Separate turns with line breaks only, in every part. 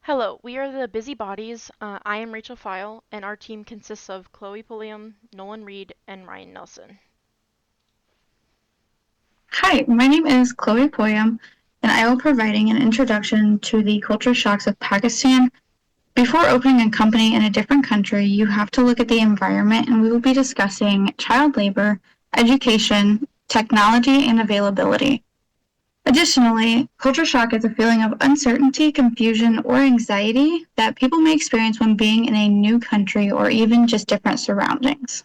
Hello, we are the Busybodies. I am Rachel File, and our team consists of Chloe Pulliam, Nolan Reed, and Ryan Nelson.
Hi, my name is Chloe Poyam, and I will be providing an introduction to the culture shocks of Pakistan. Before opening a company in a different country, you have to look at the environment, and we will be discussing child labor, education, technology, and availability. Additionally, culture shock is a feeling of uncertainty, confusion, or anxiety that people may experience when being in a new country or even just different surroundings.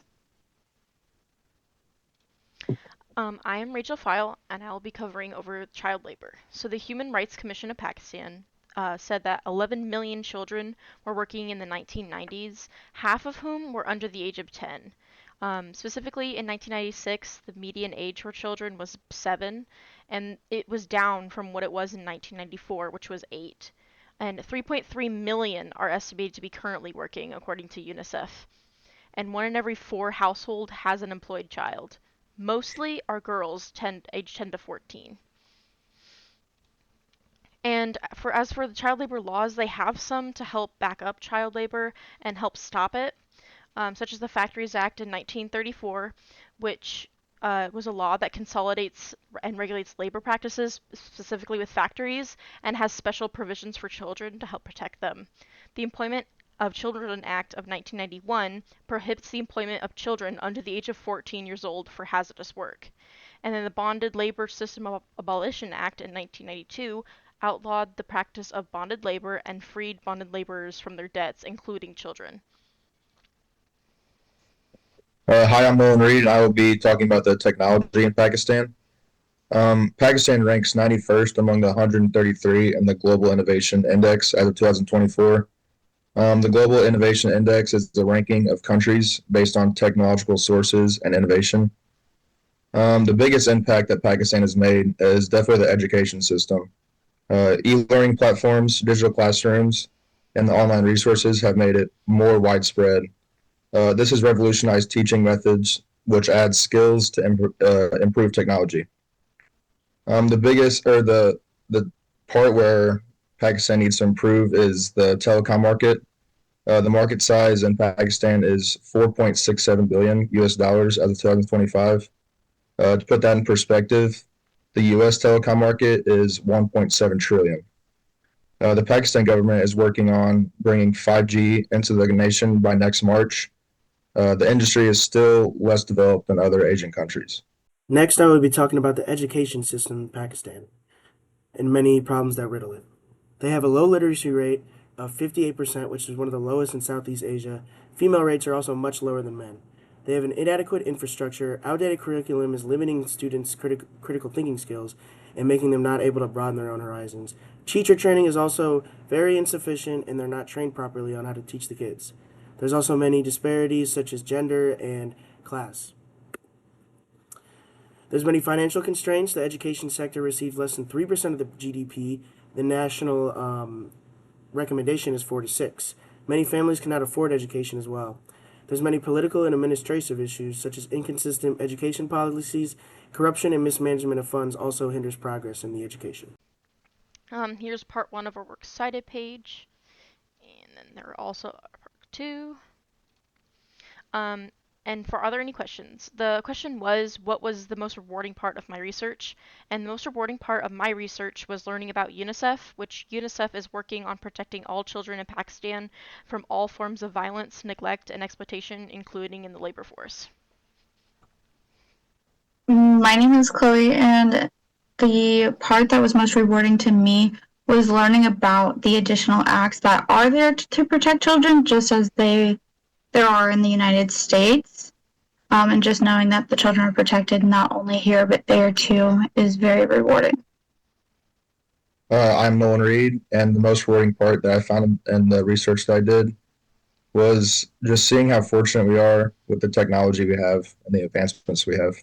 I am Rachel File, and I will be covering over child labor. So, the Human Rights Commission of Pakistan said that 11 million children were working in the 1990s, half of whom were under the age of 10. Specifically, in 1996, the median age for children was 7, and it was down from what it was in 1994, which was 8. And 3.3 million are estimated to be currently working, according to UNICEF. And 1 in every 4 household has an employed child. Mostly are girls aged 10 to 14. And as for the child labor laws, they have some to help back up child labor and help stop it, such as the Factories Act in 1934, which was a law that consolidates and regulates labor practices, specifically with factories, and has special provisions for children to help protect them. The Employment of Children Act of 1991 prohibits the employment of children under the age of 14 years old for hazardous work. And then the Bonded Labor System Abolition Act in 1992 outlawed the practice of bonded labor and freed bonded laborers from their debts, including children.
Hi, I'm Nolan Reed, and I will be talking about the technology in Pakistan. Pakistan ranks 91st among the 133 in the Global Innovation Index as of 2024. The Global Innovation Index is the ranking of countries based on technological sources and innovation. The biggest impact that Pakistan has made is definitely the education system. E-learning platforms, digital classrooms, and the online resources have made it more widespread. This has revolutionized teaching methods, which adds skills to improve technology. The biggest or the part where Pakistan needs to improve is the telecom market. The market size in Pakistan is 4.67 billion US dollars as of 2025. To put that in perspective, the US telecom market is 1.7 trillion. The Pakistan government is working on bringing 5G into the nation by next March. The industry is still less developed than other Asian countries.
Next, I will be talking about the education system in Pakistan and many problems that riddle it. They have a low literacy rate of 58%, which is one of the lowest in Southeast Asia. Female rates are also much lower than men. They have an inadequate infrastructure, outdated curriculum is limiting students' critical thinking skills and making them not able to broaden their own horizons. Teacher training is also very insufficient, and they're not trained properly on how to teach the kids. There's also many disparities, such as gender and class. There's many financial constraints. The education sector receives less than 3% of the GDP. The national recommendation is 4 to 6. Many families cannot afford education as well. There's many political and administrative issues, such as inconsistent education policies, corruption, and mismanagement of funds also hinders progress in the education.
Here's part 1 of our works cited page, and then there are also part 2. Are there any questions? The question was, what was the most rewarding part of my research? And the most rewarding part of my research was learning about UNICEF, which UNICEF is working on protecting all children in Pakistan from all forms of violence, neglect, and exploitation, including in the labor force.
My name is Chloe, and the part that was most rewarding to me was learning about the additional acts that are there to protect children, just as there are in the United States. And just knowing that the children are protected not only here but there too is very rewarding.
I'm Nolan Reed, and the most rewarding part that I found in the research that I did was just seeing how fortunate we are with the technology we have and the advancements we have.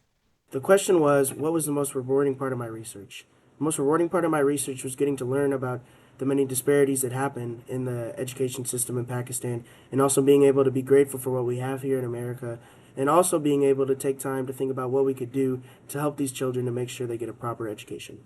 The question was, what was the most rewarding part of my research? The most rewarding part of my research was getting to learn about the many disparities that happen in the education system in Pakistan, and also being able to be grateful for what we have here in America, and also being able to take time to think about what we could do to help these children to make sure they get a proper education.